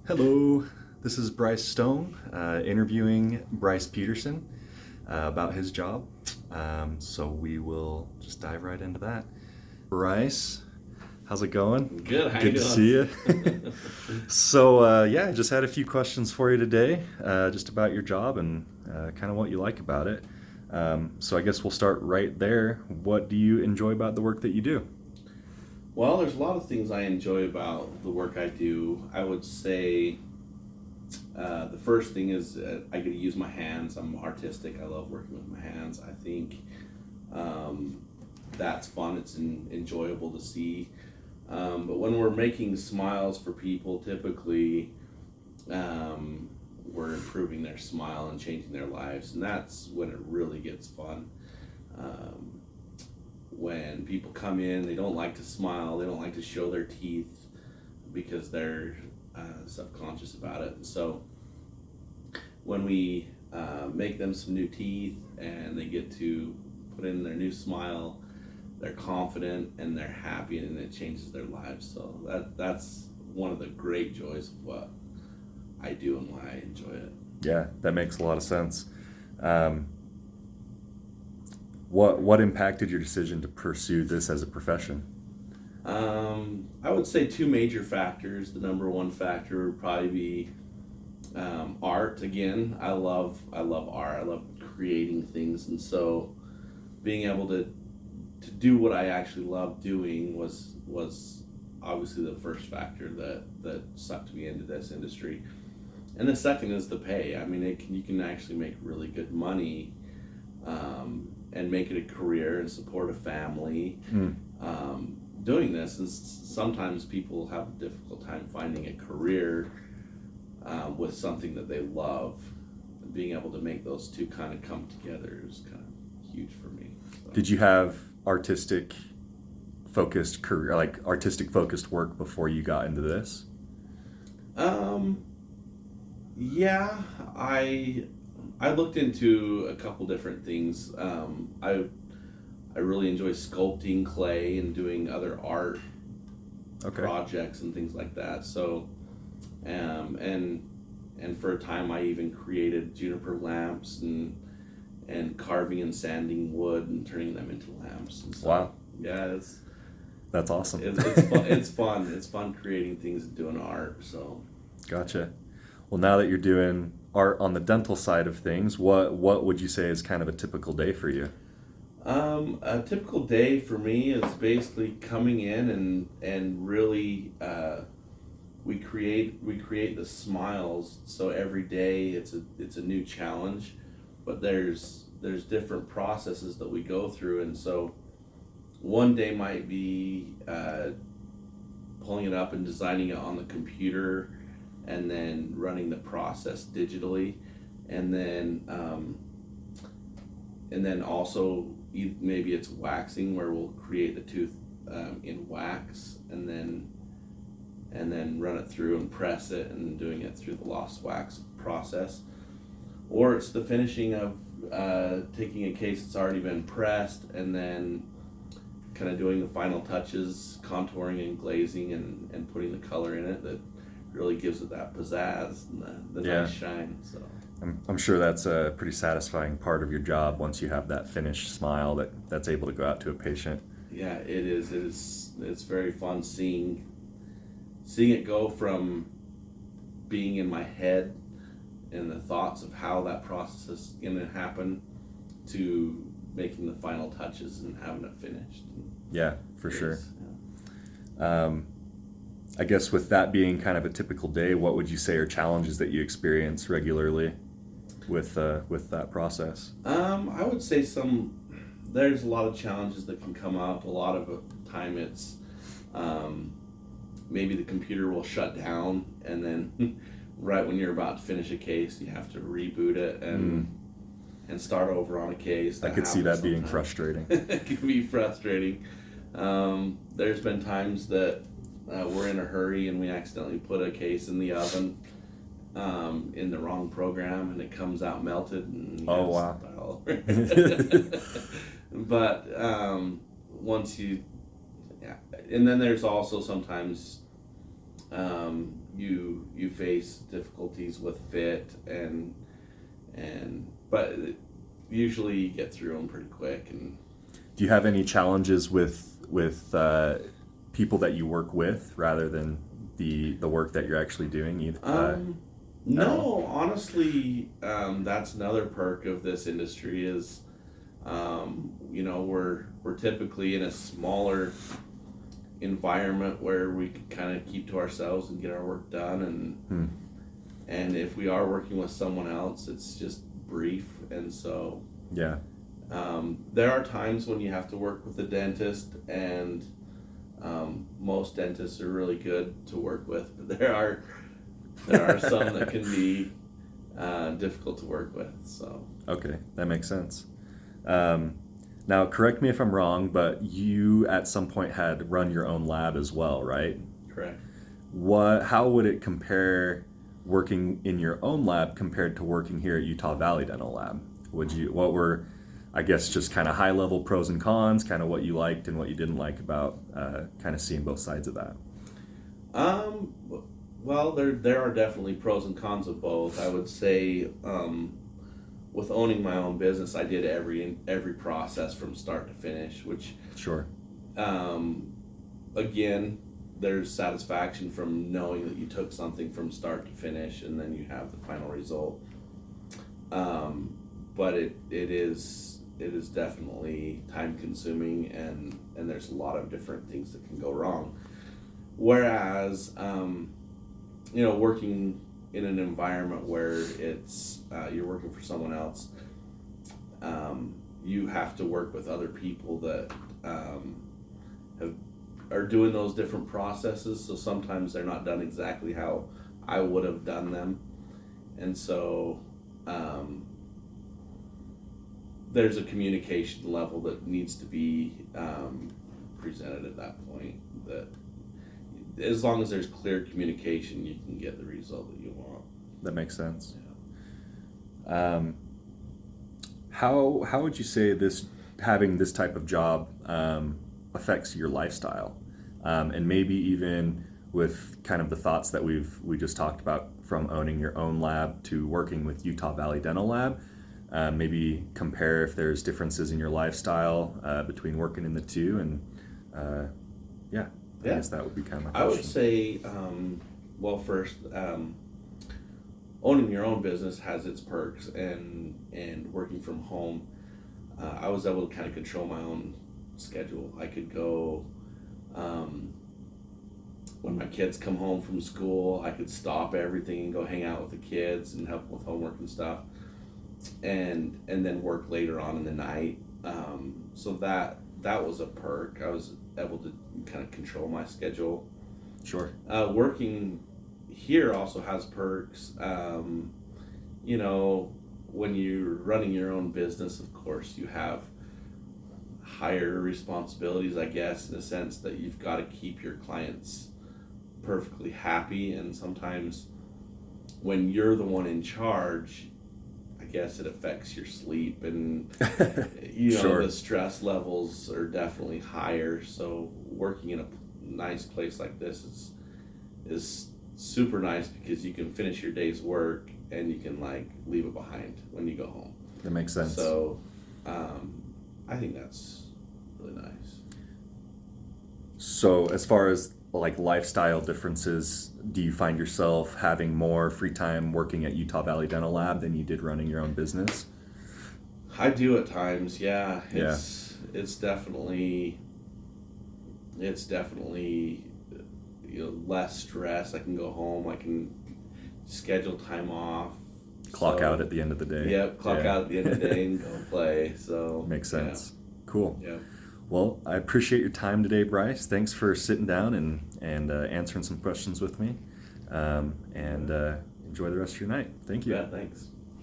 Hello, this is Bryce Stone interviewing Bryce Peterson about his job. So we will just dive right into that. Bryce, how's it going? Good. How Good you to doing? see you. So I just had a few questions for you today, just about your job and kind of what you like about it. So I guess we'll start right there. What do you enjoy about the work that you do? Well, there's a lot of things I enjoy about the work I do. I would say the first thing is I get to use my hands. I'm artistic. I love working with my hands. I think um, that's fun. It's enjoyable to see. But when we're making smiles for people, typically we're improving their smile and changing their lives, and that's when it really gets fun. Um, when people come in, they don't like to smile, they don't like to show their teeth because they're subconscious about it. And so when we make them some new teeth and they get to put in their new smile, they're confident and they're happy, and it changes their lives. So that's one of the great joys of what I do and why I enjoy it. Yeah, that makes a lot of sense. Um, what impacted your decision to pursue this as a profession? I would say two major factors. The number one factor would probably be art. Again, I love art. I love creating things, and so being able to do what I actually love doing was obviously the first factor that sucked me into this industry. And the second is the pay. I mean, you can actually make really good money and make it a career and support a family Mm, doing this. And sometimes people have a difficult time finding a career with something that they love. Being able to make those two kind of come together is kind of huge for me. So. Did you have artistic focused career, like artistic focused work before you got into this? Um, yeah, I looked into a couple different things. I really enjoy sculpting clay and doing other art Okay. projects and things like that. So, um, and and for a time, I even created juniper lamps and carving and sanding wood and turning them into lamps. And so, Wow, yeah, that's awesome. it's fun. It's fun. It's fun creating things and doing art. So, Gotcha. Well, now that you're doing art on the dental side of things, what would you say is kind of a typical day for you? a typical day for me is basically coming in and really we create the smiles. So every day it's a new challenge, but there's different processes that we go through, and so one day might be pulling it up and designing it on the computer, and then running the process digitally, and then also maybe it's waxing where we'll create the tooth in wax, and then run it through and press it and doing it through the lost wax process. Or it's the finishing of taking a case that's already been pressed and then kind of doing the final touches, contouring and glazing and putting the color in it that really gives it that pizzazz and the Yeah, nice shine. So I'm sure that's a pretty satisfying part of your job once you have that finished smile that's able to go out to a patient. yeah, it is. It's very fun seeing it go from being in my head and the thoughts of how that process is going to happen to making the final touches and having it finished. Yeah, for It sure. is, Um, I guess with that being kind of a typical day, what would you say are challenges that you experience regularly with that process? I would say there's a lot of challenges that can come up. A lot of the time it's um, maybe the computer will shut down, and then right when you're about to finish a case, you have to reboot it Mm, and start over on a case. I That could see happens that being sometimes. frustrating. It can be frustrating. There's been times that we're in a hurry and we accidentally put a case in the oven in the wrong program, and it comes out melted and you Oh have to wow. start all over. But once yeah, and then there's also sometimes you face difficulties with fit but usually you get through them pretty quick. And Do you have any challenges with people that you work with rather than the work that you're actually doing? no, honestly, that's another perk of this industry is, we're typically in a smaller environment where we can kind of keep to ourselves and get our work done. And if we are working with someone else, it's just brief. And so Yeah. there are times when you have to work with a dentist, and most dentists are really good to work with, but there are some that can be difficult to work with. So Okay, that makes sense. Now, correct me if I'm wrong, but you at some point had run your own lab as well, right? correct. How would it compare working in your own lab compared to working here at Utah Valley Dental Lab? What were, I guess, just kind of high level pros and cons, kind of what you liked and what you didn't like about kind of seeing both sides of that? Well, there are definitely pros and cons of both. I would say, with owning my own business, I did every process from start to finish, which Sure. again, there's satisfaction from knowing that you took something from start to finish and then you have the final result. But it is definitely time consuming, and there's a lot of different things that can go wrong. Whereas, working in an environment where it's you're working for someone else, you have to work with other people that are doing those different processes. So sometimes they're not done exactly how I would have done them, and so there's a communication level that needs to be presented at that point. That as long as there's clear communication, you can get the result that you want. That makes sense. Yeah. How would you say having this type of job affects your lifestyle, and maybe even with kind of the thoughts that we just talked about, from owning your own lab to working with Utah Valley Dental Lab? Maybe compare if there's differences in your lifestyle between working in the two, and I guess that would be kind of my question. I would say, well, first, owning your own business has its perks, and working from home, I was able to kind of control my own schedule. I could go, when my kids come home from school, I could stop everything and go hang out with the kids and help with homework and stuff, and then work later on in the night. So that was a perk. I was able to kind of control my schedule. Sure. Working here also has perks. When you're running your own business, of course, you have higher responsibilities, I guess, in the sense that you've got to keep your clients perfectly happy. And sometimes when you're the one in charge, I guess it affects your sleep, and Sure. the stress levels are definitely higher. So working in a nice place like this is super nice, because you can finish your day's work and you can leave it behind when you go home. That makes sense. So I think that's really nice. So as far as lifestyle differences, do you find yourself having more free time working at Utah Valley Dental Lab than you did running your own business? I do at times, yeah. It's definitely less stress. I can go home, I can schedule time off. Clock out at the end of the day. Yep, clock out at the end of the day and go play. So Makes sense. Cool. Yeah. Well, I appreciate your time today, Bryce. Thanks for sitting down and answering some questions with me. And enjoy the rest of your night. Thank you. Yeah, thanks.